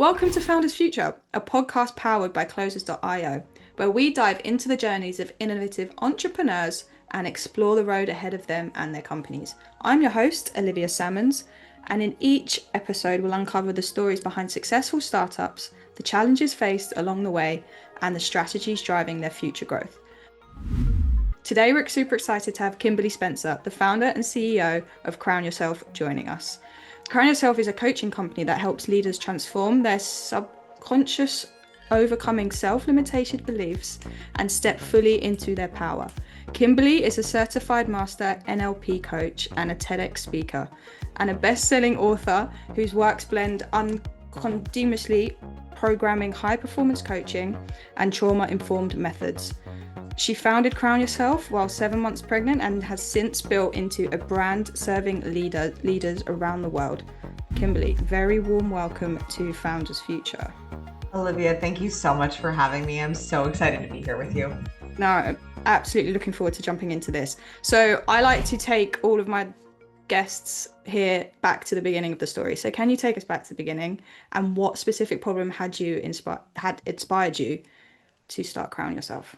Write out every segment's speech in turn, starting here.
Welcome to Founders Future, a podcast powered by Closers.io, where we dive into the journeys of innovative entrepreneurs and explore the road ahead of them and their companies. I'm your host, Olivia Salmons, and in each episode, we'll uncover the stories behind successful startups, the challenges faced along the way, and the strategies driving their future growth. Today, we're super excited to have Kimberly Spencer, the founder and CEO of Crown Yourself, joining us. Crown Yourself is a coaching company that helps leaders transform their subconscious, overcoming self-limited beliefs, and step fully into their power. Kimberly is a certified master NLP coach and a TEDx speaker, and a best-selling author whose works blend continuously programming, high-performance coaching, and trauma-informed methods. She founded Crown Yourself while 7 months pregnant and has since built into a brand serving leaders around the world. Kimberly, very warm welcome to Founders Future. Olivia, thank you so much for having me. I'm so excited to be here with you. No, I'm absolutely looking forward to jumping into this. So I like to take all of my guests here back to the beginning of the story. So can you take us back to the beginning, and what specific problem had inspired you to start Crown Yourself?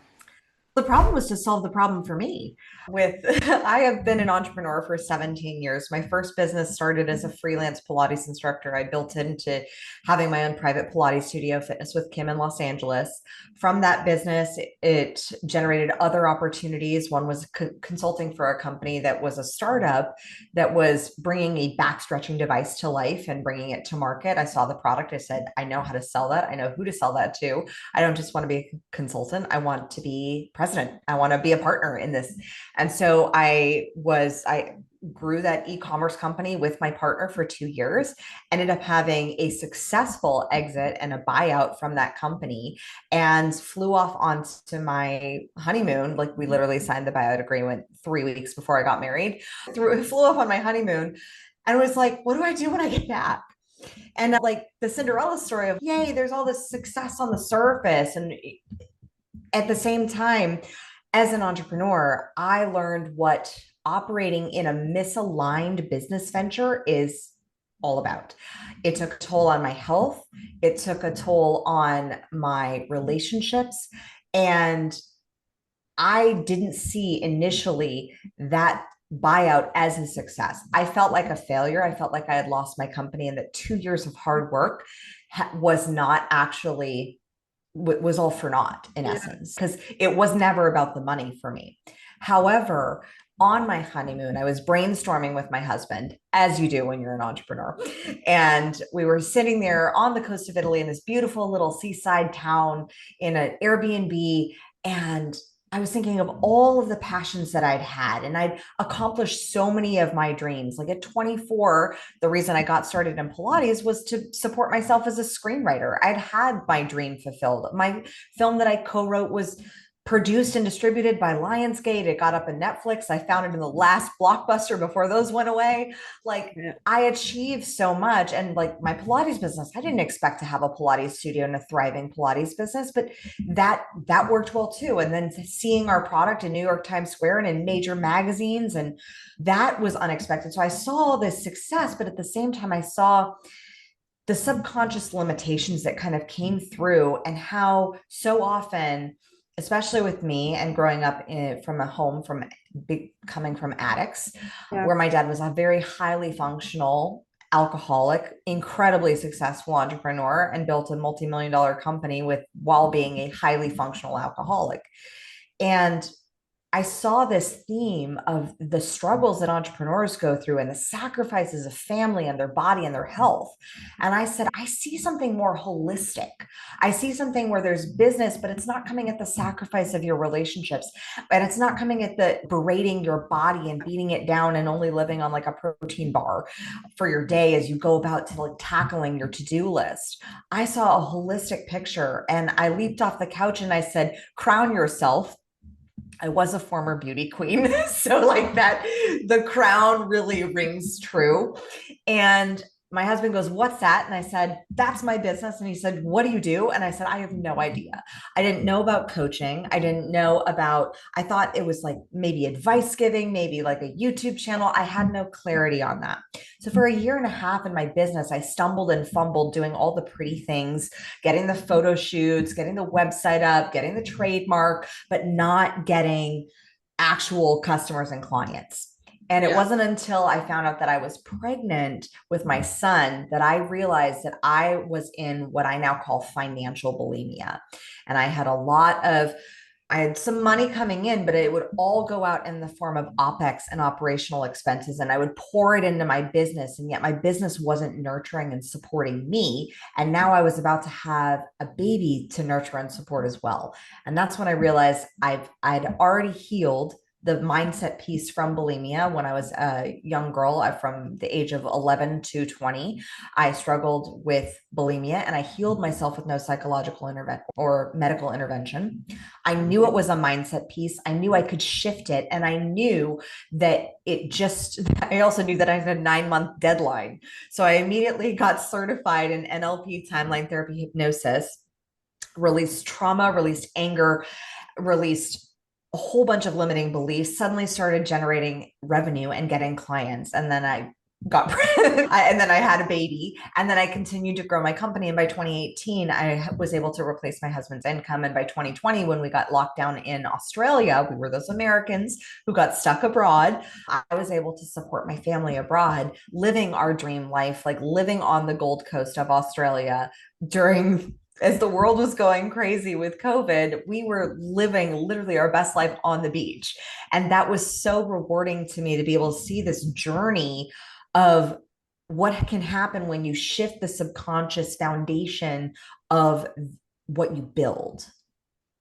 The problem was to solve the problem for me. I have been an entrepreneur for 17 years. My first business started as a freelance Pilates instructor. I built into having my own private Pilates studio, Fitness with Kim in Los Angeles. From that business, it generated other opportunities. One was consulting for a company that was a startup that was bringing a back stretching device to life and bringing it to market. I saw the product. I said, I know how to sell that. I know who to sell that to. I don't just want to be a consultant. I want to be president. I want to be a partner in this. And so I grew that e-commerce company with my partner for 2 years, ended up having a successful exit and a buyout from that company, and flew off onto my honeymoon. Like, we literally signed the buyout agreement 3 weeks before I got married. Flew off on my honeymoon and was like, what do I do when I get back? And like the Cinderella story of, yay, there's all this success on the surface. And at the same time, as an entrepreneur, I learned what operating in a misaligned business venture is all about. It took a toll on my health. It took a toll on my relationships. And I didn't see initially that buyout as a success. I felt like a failure. I felt like I had lost my company, and that 2 years of hard work was not actually was all for naught in essence, because it was never about the money for me. However, on my honeymoon, I was brainstorming with my husband, as you do when you're an entrepreneur. And we were sitting there on the coast of Italy in this beautiful little seaside town in an Airbnb. And I was thinking of all of the passions that I'd had, and I'd accomplished so many of my dreams. Like at 24, the reason I got started in Pilates was to support myself as a screenwriter. I'd had my dream fulfilled. My film that I co-wrote was produced and distributed by Lionsgate. It got up on Netflix. I found it in the last Blockbuster before those went away. I achieved so much. And like my Pilates business, I didn't expect to have a Pilates studio and a thriving Pilates business, but that worked well too. And then seeing our product in New York Times Square and in major magazines, and that was unexpected. So I saw this success, but at the same time, I saw the subconscious limitations that kind of came through, and how so often, especially with me and growing up from a home coming from addicts, where my dad was a very highly functional alcoholic, incredibly successful entrepreneur, and built a multi-million-dollar company while being a highly functional alcoholic. And I saw this theme of the struggles that entrepreneurs go through and the sacrifices of family and their body and their health. And I said, I see something more holistic. I see something where there's business, but it's not coming at the sacrifice of your relationships. And it's not coming at the berating your body and beating it down and only living on like a protein bar for your day as you go about to like tackling your to-do list. I saw a holistic picture, and I leaped off the couch and I said, crown yourself. I was a former beauty queen. So like that, the crown really rings true. And my husband goes, "What's that?" And I said, "That's my business." And he said, "What do you do?" And I said, "I have no idea. I didn't know about coaching. I didn't know about, I thought it was like maybe advice giving, maybe like a YouTube channel. I had no clarity on that." So for a year and a half in my business, I stumbled and fumbled doing all the pretty things, getting the photo shoots, getting the website up, getting the trademark, but not getting actual customers and clients. And it Yeah. wasn't until I found out that I was pregnant with my son that I realized that I was in what I now call financial bulimia. And I had some money coming in, but it would all go out in the form of OPEX and operational expenses. And I would pour it into my business. And yet my business wasn't nurturing and supporting me. And now I was about to have a baby to nurture and support as well. And that's when I realized I'd already healed the mindset piece from bulimia when I was a young girl. From the age of 11 to 20, I struggled with bulimia and I healed myself with no psychological intervention or medical intervention. I knew it was a mindset piece. I knew I could shift it. And I knew that I also knew that I had a 9-month deadline. So I immediately got certified in NLP, timeline therapy hypnosis, released trauma, released anger, released a whole bunch of limiting beliefs, suddenly started generating revenue and getting clients. And then I got and then I had a baby, and then I continued to grow my company. And by 2018, I was able to replace my husband's income. And by 2020, when we got locked down in Australia, we were those Americans who got stuck abroad. I was able to support my family abroad, living our dream life, like living on the Gold Coast of Australia during, as the world was going crazy with COVID, we were living literally our best life on the beach. And that was so rewarding to me to be able to see this journey of what can happen when you shift the subconscious foundation of what you build.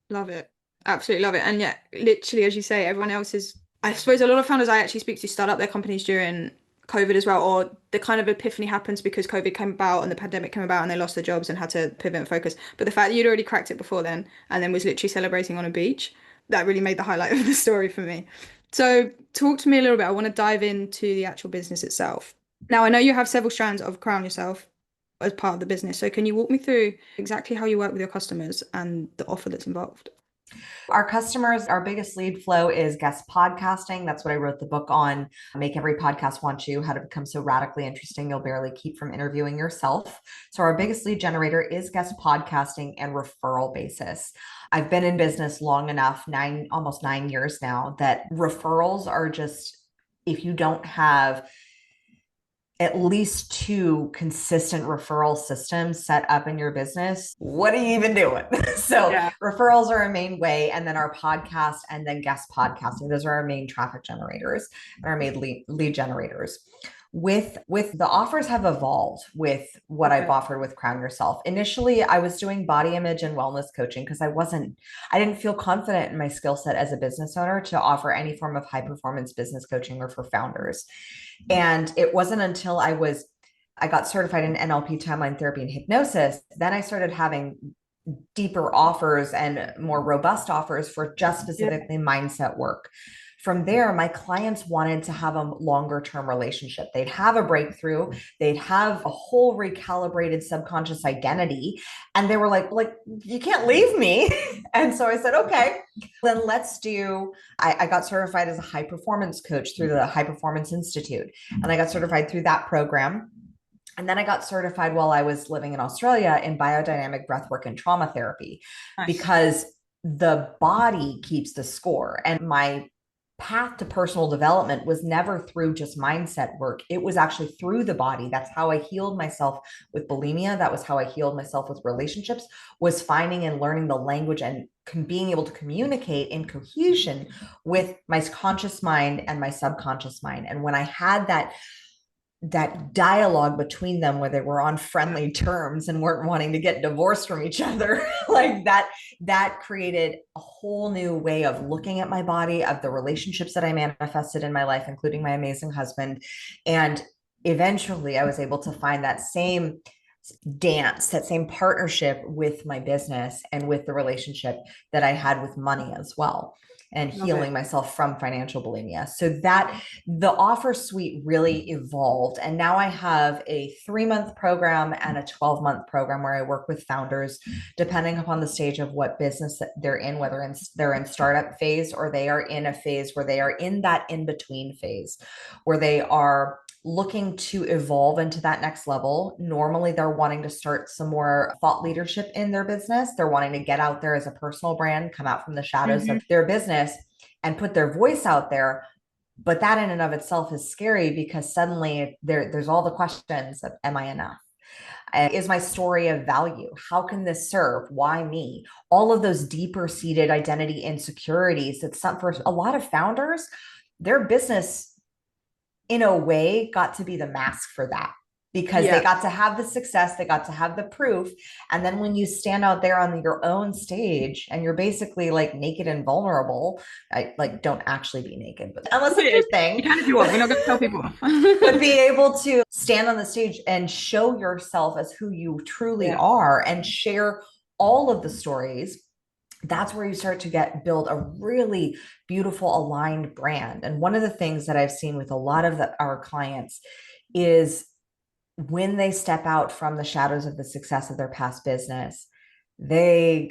Love it. Absolutely love it. And yeah, literally, as you say, everyone else is, I suppose a lot of founders I actually speak to start up their companies during COVID as well, or the kind of epiphany happens because COVID came about and the pandemic came about and they lost their jobs and had to pivot and focus. But the fact that you'd already cracked it before then and then was literally celebrating on a beach, that really made the highlight of the story for me. So talk to me a little bit. I want to dive into the actual business itself. Now, I know you have several strands of Crown Yourself as part of the business. So can you walk me through exactly how you work with your customers and the offer that's involved? Our customers, our biggest lead flow is guest podcasting. That's what I wrote the book on. Make Every Podcast Want You, How to Become So Radically Interesting You'll Barely Keep from Interviewing Yourself. So our biggest lead generator is guest podcasting and referral basis. I've been in business long enough, almost 9 years now, that referrals are just, if you don't have at least 2 consistent referral systems set up in your business, what are you even doing? So Yeah. referrals are a main way, and then our podcast and then guest podcasting, those are our main traffic generators and our main lead generators. With the offers have evolved with what I've Okay. offered with Crown Yourself. Initially, I was doing body image and wellness coaching because I didn't feel confident in my skill set as a business owner to offer any form of high performance business coaching or for founders. And it wasn't until I got certified in NLP, timeline therapy, and hypnosis, then I started having deeper offers and more robust offers for just Yeah. specifically mindset work. From there, my clients wanted to have a longer term relationship. They'd have a breakthrough, they'd have a whole recalibrated subconscious identity. And they were like, you can't leave me. And so I said, okay, then I got certified as a high performance coach through the High Performance Institute. And I got certified through that program. And then I got certified while I was living in Australia in biodynamic breathwork and trauma therapy, Nice. because the body keeps the score. And my path to personal development was never through just mindset work. It was actually through the body. That's how I healed myself with bulimia. That was how I healed myself with relationships, was finding and learning the language and being able to communicate in cohesion with my conscious mind and my subconscious mind. And when I had that dialogue between them where they were on friendly terms and weren't wanting to get divorced from each other, like that created a whole new way of looking at my body, of the relationships that I manifested in my life, including my amazing husband. And eventually I was able to find that same dance, that same partnership with my business and with the relationship that I had with money as well. and Love healing it. myself from financial bulimia. So that the offer suite really evolved. And now I have a 3-month program and a 12-month program where I work with founders, depending upon the stage of what business that they're in, whether they're in startup phase or they are in a phase where they are in that in-between phase, where they are looking to evolve into that next level. Normally, they're wanting to start some more thought leadership in their business. They're wanting to get out there as a personal brand, come out from the shadows of their business and put their voice out there. But that in and of itself is scary because suddenly there's all the questions of, am I enough? Is my story of value? How can this serve? Why me? All of those deeper seated identity insecurities. It's some, for a lot of founders, their business in a way got to be the mask for that, because they Yeah. got to have the success, they got to have the proof. And then when you stand out there on your own stage and you're basically like naked and vulnerable, I like don't actually be naked, but unless it's your You thing, can if you want. We're not going to tell people. but be able to stand on the stage and show yourself as who you truly Yeah. are and share all of the stories. That's where you start to build a really beautiful aligned brand. And one of the things that I've seen with a lot of our clients is when they step out from the shadows of the success of their past business, they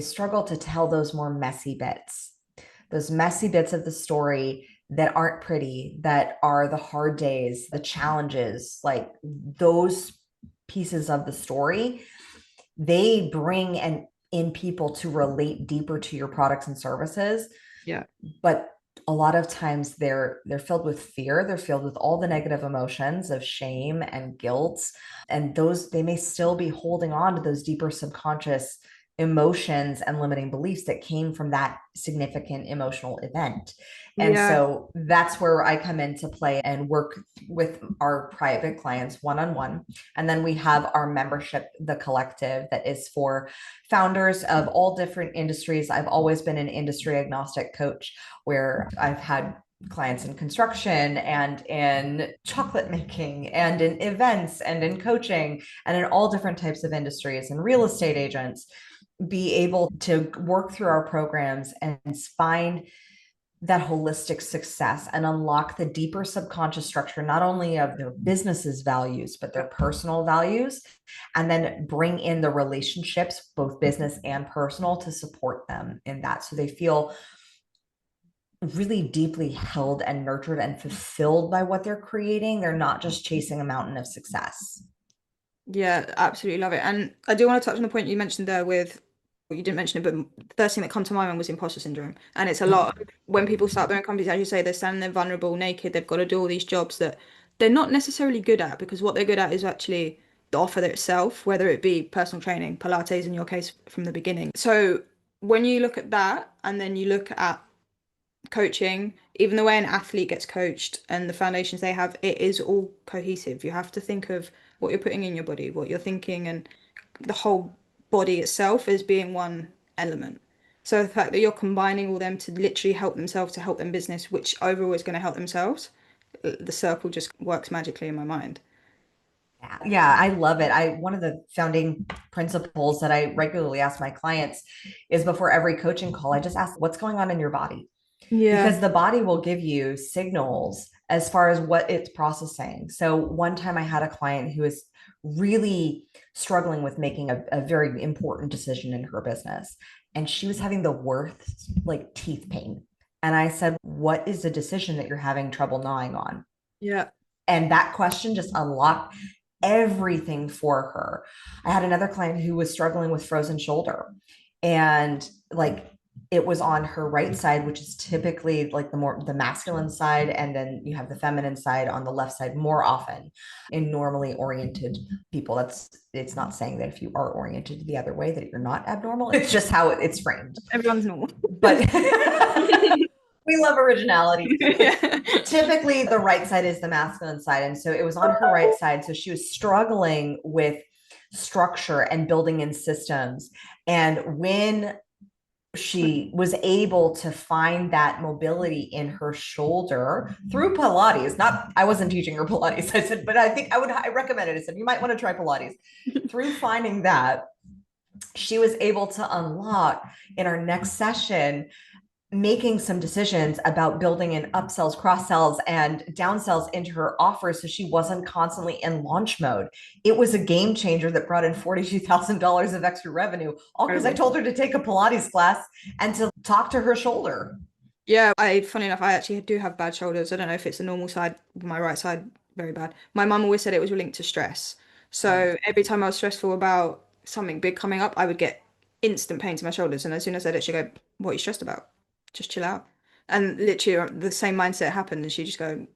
struggle to tell those more messy bits, those messy bits of the story that aren't pretty, that are the hard days, the challenges, like those pieces of the story. They bring in people to relate deeper to your products and services. Yeah. But a lot of times they're filled with fear. They're filled with all the negative emotions of shame and guilt. And those, they may still be holding on to those deeper subconscious emotions and limiting beliefs that came from that significant emotional event. And Yeah. so that's where I come into play and work with our private clients one-on-one. And then we have our membership, the collective, that is for founders of all different industries. I've always been an industry agnostic coach, where I've had clients in construction and in chocolate making and in events and in coaching and in all different types of industries, and real estate agents, be able to work through our programs and find that holistic success and unlock the deeper subconscious structure, not only of their business's values, but their personal values, and then bring in the relationships, both business and personal, to support them in that. So they feel really deeply held and nurtured and fulfilled by what they're creating. They're not just chasing a mountain of success. Yeah, absolutely love it. And I do want to touch on the point you mentioned there with, well, you didn't mention it, but the first thing that come to my mind was imposter syndrome. And it's a lot of, when people start their own companies, as you say, they're standing there vulnerable, naked, they've got to do all these jobs that they're not necessarily good at, because what they're good at is actually the offer itself, whether it be personal training, Pilates in your case from the beginning. So when you look at that and then you look at coaching, even the way an athlete gets coached and the foundations they have, it is all cohesive. You have to think of what you're putting in your body, what you're thinking, and the whole body itself as being one element. So the fact that you're combining all them to literally help themselves, to help them business, which overall is going to help themselves, the circle just works magically in my mind. Yeah, I love it. One of the founding principles that I regularly ask my clients is, before every coaching call, I just ask, what's going on in your body? Yeah. Because the body will give you signals as far as what it's processing. So one time I had a client who was really struggling with making a very important decision in her business, and she was having the worst like teeth pain. And I said, what is the decision that you're having trouble gnawing on? Yeah. And that question just unlocked everything for her. I had another client who was struggling with frozen shoulder, and like it was on her right side, which is typically like the masculine side, and then you have the feminine side on the left side more often in normally oriented people. It's not saying that if you are oriented the other way that you're not abnormal. It's just how it's framed. Everyone's normal. But we love originality. Yeah. Typically the right side is the masculine side, and so it was on her right side, so she was struggling with structure and building in systems. And when she was able to find that mobility in her shoulder through Pilates, not, I wasn't teaching her Pilates, I said, but I recommend it. I said, you might want to try Pilates. Through finding that, she was able to unlock in our next session making some decisions about building in upsells, cross sells, and downsells into her offers so she wasn't constantly in launch mode. It was a game changer that brought in $42,000 of extra revenue, all because I Incredible. told her to take a Pilates class and to talk to her shoulder. Yeah, funny enough, I actually do have bad shoulders. I don't know if it's the normal side, my right side, very bad. My mum always said it was linked to stress. So every time I was stressful about something big coming up, I would get instant pains in my shoulders. And as soon as I said it, she'd go, "What are you stressed about? Just chill out." And literally the same mindset happened, and she'd just go,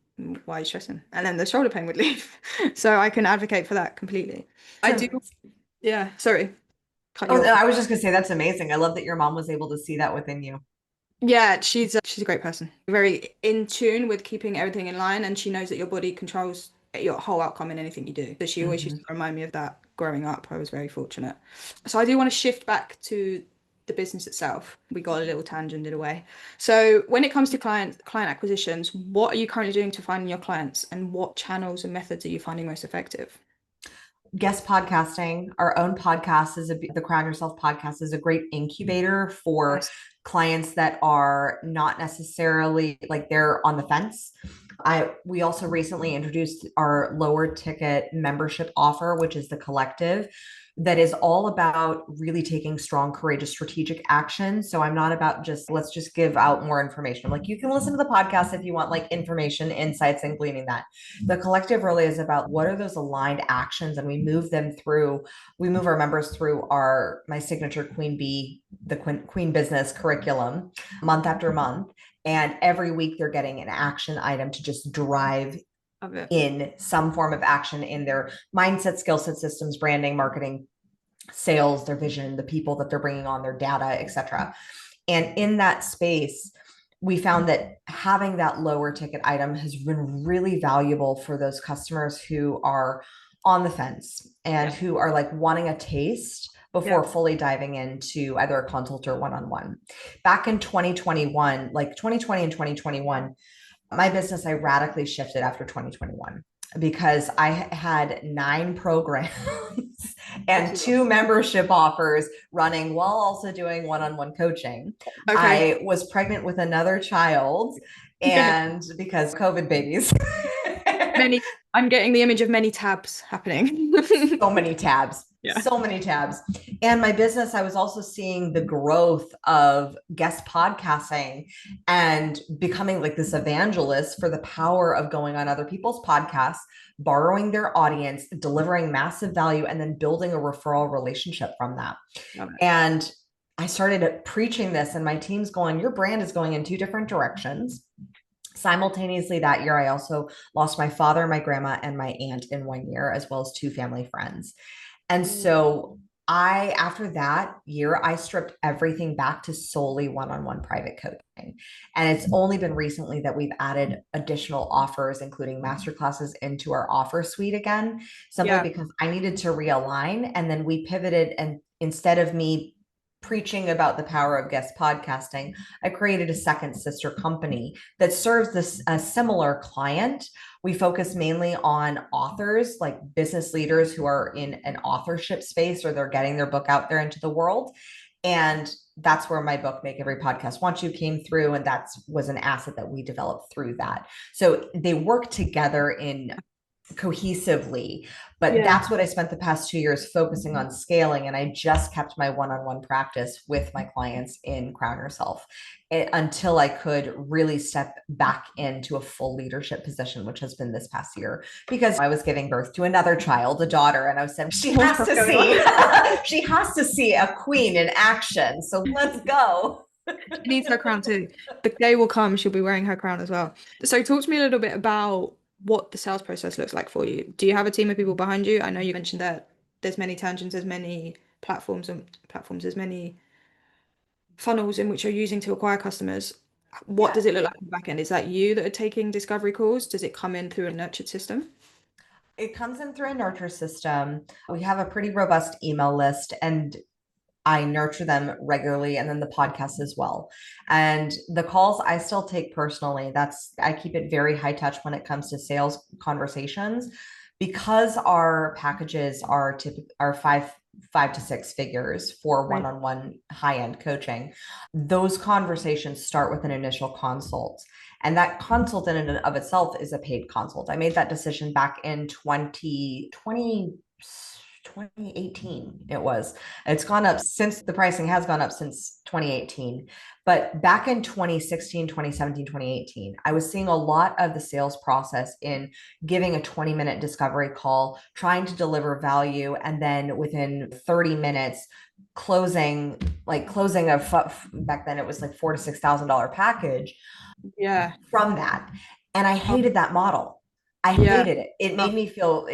"Why are you stressing?" And then the shoulder pain would leave. So I can advocate for that completely. I do, So, yeah, sorry, cut you oh, off. I was just gonna say that's amazing. I love that your mom was able to see that within you. Yeah, she's a great person. Very in tune with keeping everything in line, and she knows that your body controls your whole outcome in anything you do. So she always used to Mhm. remind me of that growing up. I was very fortunate. So I do want to shift back to the business itself. We got a little tangented away. So when it comes to client acquisitions, what are you currently doing to find your clients, and what channels and methods are you finding most effective? Guest podcasting, our own podcast the Crown Yourself podcast is a great incubator for Nice. clients that are not necessarily like they're on the fence. We also recently introduced our lower ticket membership offer, which is the collective, that is all about really taking strong, courageous, strategic action. So I'm not about just let's just give out more information. I'm like, you can listen to the podcast if you want like information, insights, and gleaning that. The collective really is about what are those aligned actions, and we move our members through our my signature Queen Bee, the Queen Business curriculum month after month. And every week they're getting an action item to just drive Love it. in some form of action in their mindset, skill set, systems, branding, marketing, sales, their vision, the people that they're bringing on, their data, etc. And in that space, we found that having that lower ticket item has been really valuable for those customers who are on the fence and Yeah. who are like wanting a taste Yeah. before fully diving into either a consult or one-on-one. Back in 2021, like 2020 and 2021, my business, I radically shifted after 2021 because I had 9 programs That's and a lot. 2 membership offers running while also doing one-on-one coaching. Okay. I was pregnant with another child, Yeah. and because COVID babies, Many, I'm getting the image of many tabs happening. so many tabs, Yeah. so many tabs. And my business, I was also seeing the growth of guest podcasting and becoming like this evangelist for the power of going on other people's podcasts, borrowing their audience, delivering massive value, and then building a referral relationship from that. Love it. And I started preaching this, and my team's going, your brand is going in 2 different directions. Simultaneously, that year, I also lost my father, my grandma, and my aunt in one year, as well as 2 family friends. And Mm. so after that year, I stripped everything back to solely one-on-one private coaching. And it's only been recently that we've added additional offers, including masterclasses into our offer suite again, simply Yeah. because I needed to realign. And then we pivoted, and instead of me preaching about the power of guest podcasting, I created a second sister company that serves this a similar client. We focus mainly on authors, like business leaders who are in an authorship space or they're getting their book out there into the world. And that's where my book Make Every Podcast Want You came through, and that was an asset that we developed through that. So they work together in cohesively, but Yeah. that's what I spent the past 2 years focusing on scaling. And I just kept my one-on-one practice with my clients in Crown Yourself until I could really step back into a full leadership position, which has been this past year because I was giving birth to another child, a daughter, and I was saying she More has stuff to going see on. she has to see a queen in action, so let's go. She needs her crown too. The day will come, she'll be wearing her crown as well. So talk to me a little bit about what the sales process looks like for you. Do you have a team of people behind you? I know you mentioned that there's many tangents, there's many platforms, there's many funnels in which you're using to acquire customers. What Yeah, does it look like on the back end? Is that you that are taking discovery calls? Does it come in through a nurtured system? it comes in through a nurture system. We have a pretty robust email list, and I nurture them regularly, and then the podcast as well. And the calls I still take personally. I keep it very high touch when it comes to sales conversations because our packages are 5 5 to 6 figures for Right. one-on-one high-end coaching. Those conversations start with an initial consult. And that consult in and of itself is a paid consult. I made that decision back in 2018. It was. It's gone up since the pricing has gone up since 2018. But back in 2016, 2017, 2018, I was seeing a lot of the sales process in giving a 20-minute discovery call, trying to deliver value, and then within 30 minutes, closing back then it was like $4,000 to $6,000 package Yeah. from that. And I Oh, hated that model. I yeah. hated it. It made Tough. me feel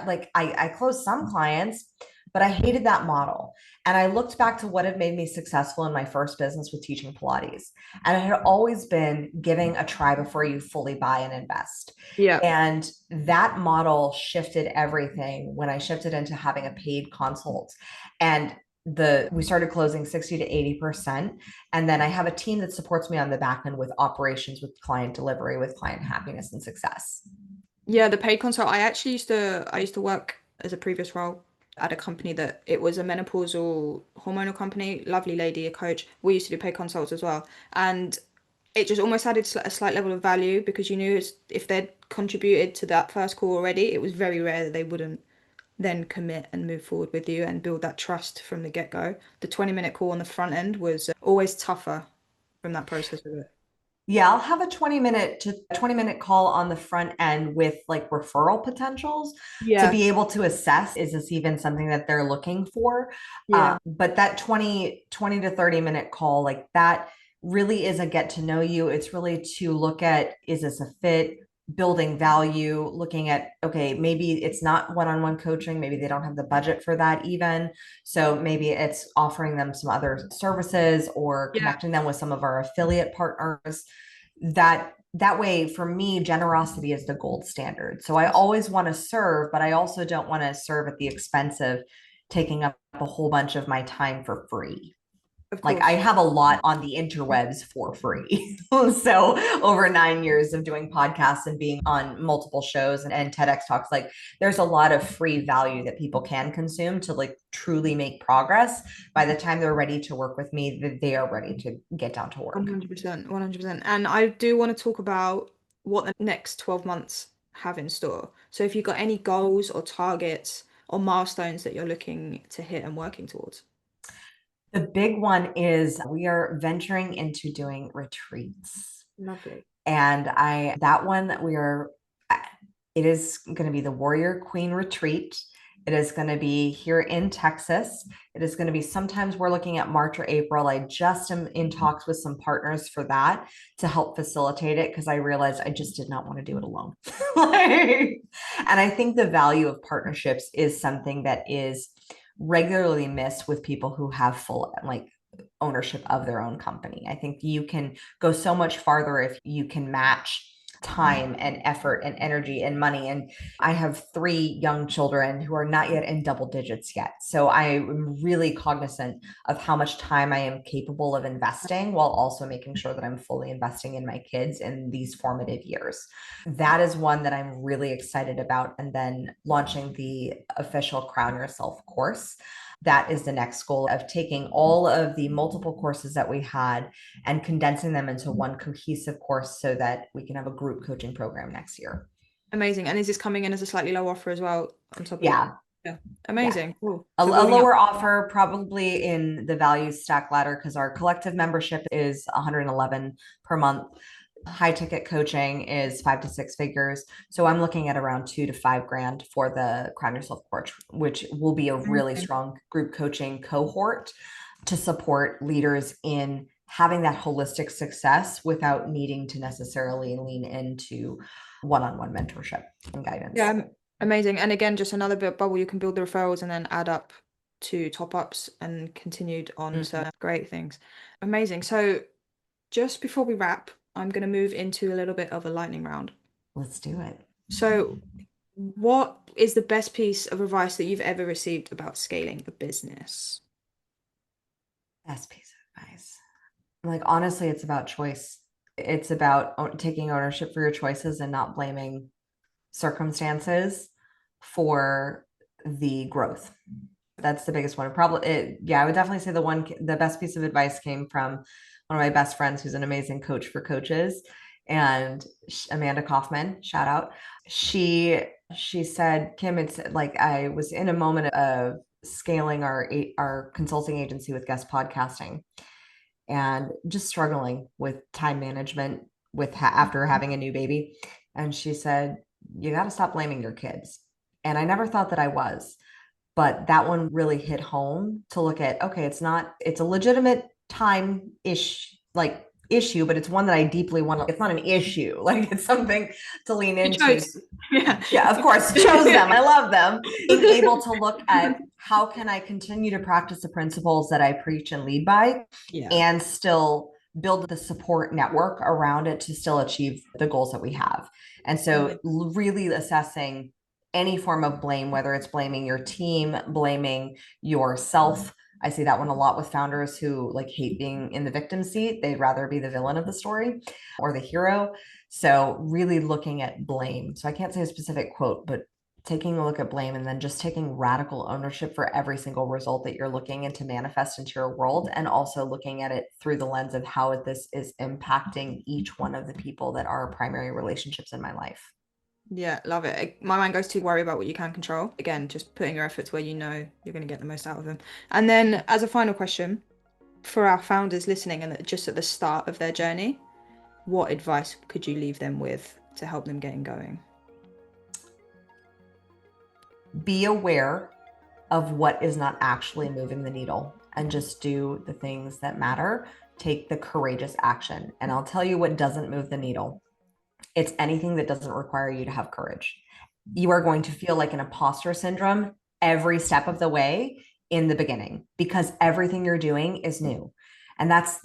like I closed some clients, but I hated that model. And I looked back to what had made me successful in my first business with teaching Pilates. And it had always been giving a try before you fully buy and invest. Yeah. And that model shifted everything when I shifted into having a paid consult. And we started closing 60 to 80%. And then I have a team that supports me on the back end with operations, with client delivery, with client happiness and success. Yeah, the paid consult. I used to work as a previous role at a company that it was a menopausal hormonal company. Lovely lady, a coach. We used to do paid consults as well, and it just almost added a slight level of value because you knew if they'd contributed to that first call already, it was very rare that they wouldn't then commit and move forward with you and build that trust from the get-go. The 20-minute call on the front end was always tougher from that process of it. Yeah, I'll have a 20-minute call on the front end with like referral potentials to Yeah, be able to assess, is this even something that they're looking for? yeah, But that 20 to 30-minute call, like that really is a get to know you. It's really to look at, is this a fit? Building value, looking at, okay, maybe it's not one-on-one coaching, maybe they don't have the budget for that even. So maybe it's offering them some other services or yeah. connecting them with some of our affiliate partners. That way, for me, generosity is the gold standard. So I always want to serve, but I also don't want to serve at the expense of taking up a whole bunch of my time for free. Of Like I course. have a lot on the interwebs for free. So over 9 years of doing podcasts and being on multiple shows and TEDx talks, like there's a lot of free value that people can consume to like truly make progress. By the time they're ready to work with me, that they are ready to get down to work. 100%, 100%. And I do want to talk about what the next 12 months have in store. So if you've got any goals or targets or milestones that you're looking to hit and working towards. The big one is we are venturing into doing retreats. Lovely. And that one that it is going to be the Warrior Queen Retreat. It is going to be here in Texas. It is going to be sometimes we're looking at March or April. I just am in talks with some partners for that to help facilitate it because I realized I just did not want to do it alone. And I think the value of partnerships is something that is regularly missed with people who have full like ownership of their own company. I think you can go so much farther if you can match time and effort and energy and money. And I have 3 young children who are not yet in double digits yet. So I am really cognizant of how much time I am capable of investing while also making sure that I'm fully investing in my kids in these formative years. That is one that I'm really excited about. And then launching the official Crown Yourself course. That is the next goal of taking all of the multiple courses that we had and condensing them into one cohesive course so that we can have a group coaching program next year. Amazing. And is this coming in as a slightly low offer as well on top of? Yeah. Yeah. Yeah. Amazing. Cool. A So building up. lower offer, probably in the value stack ladder, because our collective membership is 111 per month. High ticket coaching is 5 to 6 figures. So I'm looking at around 2 to 5 grand for the Crown Yourself course, which will be a really Amazing. strong group coaching cohort to support leaders in having that holistic success without needing to necessarily lean into one-on-one mentorship and guidance. Yeah, amazing. And again, just another bit bubble, you can build the referrals and then add up to top ups and continued on to great things. Amazing. So just before we wrap, I'm going to move into a little bit of a lightning round. Let's do it. So, what is the best piece of advice that you've ever received about scaling a business? Best piece of advice. Like, honestly, it's about choice. It's about taking ownership for your choices and not blaming circumstances for the growth. That's the biggest one. Probably, yeah, I would definitely say the best piece of advice came from one of my best friends who's an amazing coach for coaches, and Amanda Kaufman, shout out. She she said, Kim, it's like I was in a moment of scaling our consulting agency with guest podcasting and just struggling with time management after having a new baby. And she said, you got to stop blaming your kids. And I never thought that I was, but that one really hit home to look at, okay, it's a legitimate time issue, but it's one that I deeply want to, it's not an issue. Like it's something to lean You into. chose. Yeah. Yeah, of course, chose them. I love them. Being able to look at how can I continue to practice the principles that I preach and lead by, Yeah. and still build the support network around it to still achieve the goals that we have. And so really assessing any form of blame, whether it's blaming your team, blaming yourself. I see that one a lot with founders who like hate being in the victim seat. They'd rather be the villain of the story or the hero. So really looking at blame. So I can't say a specific quote, but taking a look at blame and then just taking radical ownership for every single result that you're looking into manifest into your world, and also looking at it through the lens of how this is impacting each one of the people that are primary relationships in my life. Yeah, love it. My mind goes to worry about what you can control. Again, just putting your efforts where you know you're going to get the most out of them. And then, as a final question for our founders listening and just at the start of their journey, what advice could you leave them with to help them getting going? Be aware of what is not actually moving the needle and just do the things that matter. Take the courageous action. And I'll tell you what doesn't move the needle. It's anything that doesn't require you to have courage. You are going to feel like an imposter syndrome every step of the way in the beginning because everything you're doing is new. And that's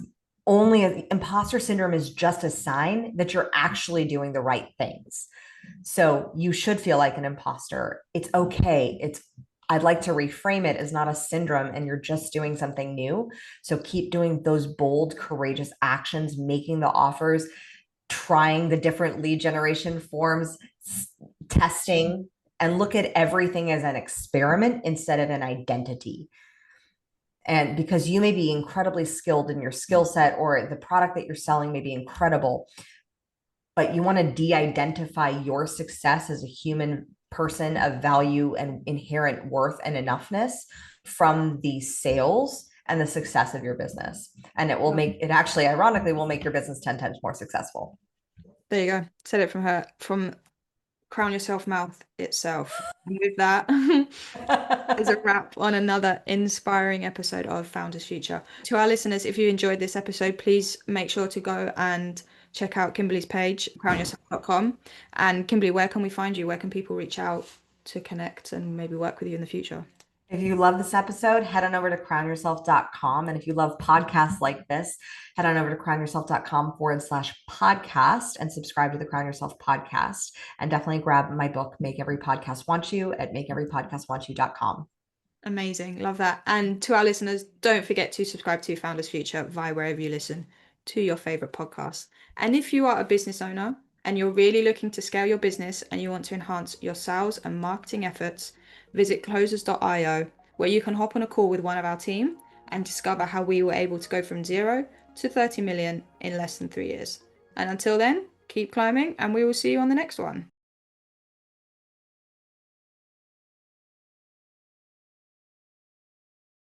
imposter syndrome is just a sign that you're actually doing the right things. So you should feel like an imposter. It's okay. I'd like to reframe it as not a syndrome and you're just doing something new. So keep doing those bold, courageous actions, making the offers, trying the different lead generation forms, testing, and look at everything as an experiment instead of an identity. And because you may be incredibly skilled in your skill set, or the product that you're selling may be incredible, but you want to de-identify your success as a human person of value and inherent worth and enoughness from the sales and the success of your business. And it will make it actually, ironically, will make your business 10 times more successful. There you go. Said it from Crown Yourself mouth itself. And with that is a wrap on another inspiring episode of Founders Future. To our listeners, if you enjoyed this episode, please make sure to go and check out Kimberly's page, crownyourself.com. And Kimberly, where can we find you? Where can people reach out to connect and maybe work with you in the future? If you love this episode, head on over to crownyourself.com. And if you love podcasts like this, head on over to crownyourself.com/podcast and subscribe to the Crown Yourself podcast. And definitely grab my book, Make Every Podcast Want You, at makeeverypodcastwantyou.com. Amazing. Love that. And to our listeners, don't forget to subscribe to Founders Future via wherever you listen to your favorite podcasts. And if you are a business owner and you're really looking to scale your business and you want to enhance your sales and marketing efforts, visit closers.io, where you can hop on a call with one of our team and discover how we were able to go from 0 to 30 million in less than 3 years. And until then, keep climbing and we will see you on the next one.